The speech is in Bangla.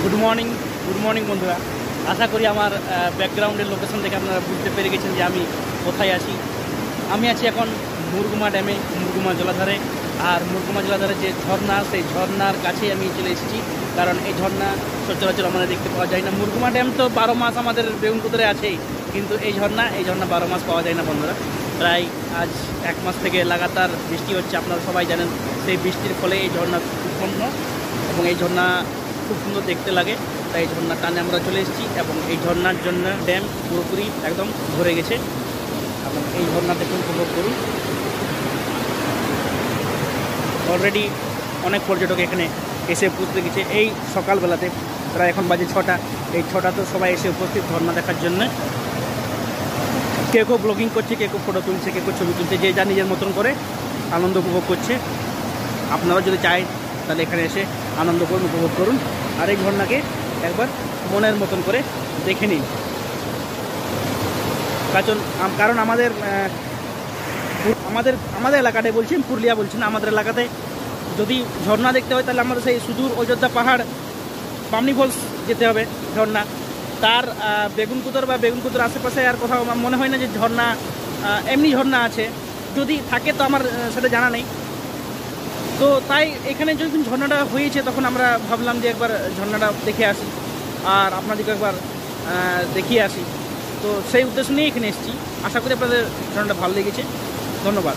গুড মর্নিং বন্ধুরা। আশা করি আমার ব্যাকগ্রাউন্ডের লোকেশন থেকে আপনারা বুঝতে পেরে গেছেন যে আমি কোথায় আছি। আমি আছি এখন মুরগুমা ড্যামে, মুরগুমা জলাধারে। আর মুরগুমা জলাধারে যে ঝর্ণা, সেই ঝর্ণার কাছেই আমি চলে এসেছি, কারণ এই ঝর্ণা সচরাচর আমাদের দেখতে পাওয়া যায় না। মুরগুমা ড্যাম তো 12 মাস আমাদের বেগুনকুদরে আছেই, কিন্তু এই ঝর্ণা 12 মাস পাওয়া যায় না বন্ধুরা। প্রায় আজ 1 মাস থেকে লাগাতার বৃষ্টি হচ্ছে, আপনারা সবাই জানেন। সেই বৃষ্টির ফলে এই ঝর্ণা উৎপন্ন এবং এই ঝর্ণা খুব সুন্দর দেখতে লাগে। তাই এই ঝর্ণার টানে আমরা চলে এসেছি এবং এই ঝর্ণার জন্য ড্যাম পুরোপুরি একদম ভরে গেছে এবং এই ঝর্ণা দেখুন, উপভোগ করুন। অলরেডি অনেক পর্যটক এখানে এসে উপস্থিত গেছে এই সকালবেলাতে। প্রায় এখন বাজে 6টা। এই 6টা তো সবাই এসে উপস্থিত ঝর্ণা দেখার জন্য। কেউ ব্লগিং করছে, কেউ ফটো তুলছে, কেউ ছবি তুলছে, যে যা নিজের মতন করে আনন্দ উপভোগ করছে। আপনারা যদি চাই তাহলে এখানে এসে আনন্দ করুন, উপভোগ করুন। আর এই ঝর্ণাকে একবার মনের মতন করে দেখে নিন। কারণ আমাদের এলাকাটায় বলছি, পুরুলিয়া বলছি না, আমাদের এলাকাতে যদি ঝর্ণা দেখতে হয় তাহলে আমাদের সেই সুদূর অযোধ্যা পাহাড় বামনি ফলস যেতে হবে ঝর্ণা। তার বেগুনকুদর আশেপাশে আর কোথাও আমার মনে হয় না যে ঝর্ণা, এমনি ঝর্ণা আছে। যদি থাকে তো আমার সাথে জানা নেই। তো তাই এখানে যখন ঝর্ণাটা হয়েছে তখন আমরা ভাবলাম যে একবার ঝর্ণাটা দেখে আসি আর আপনাদেরকে একবার দেখিয়ে আসি। তো সেই উদ্দেশ্য নিয়ে এখানে এসেছি। আশা করি আপনাদের ঝর্ণাটা ভালো লেগেছে। ধন্যবাদ।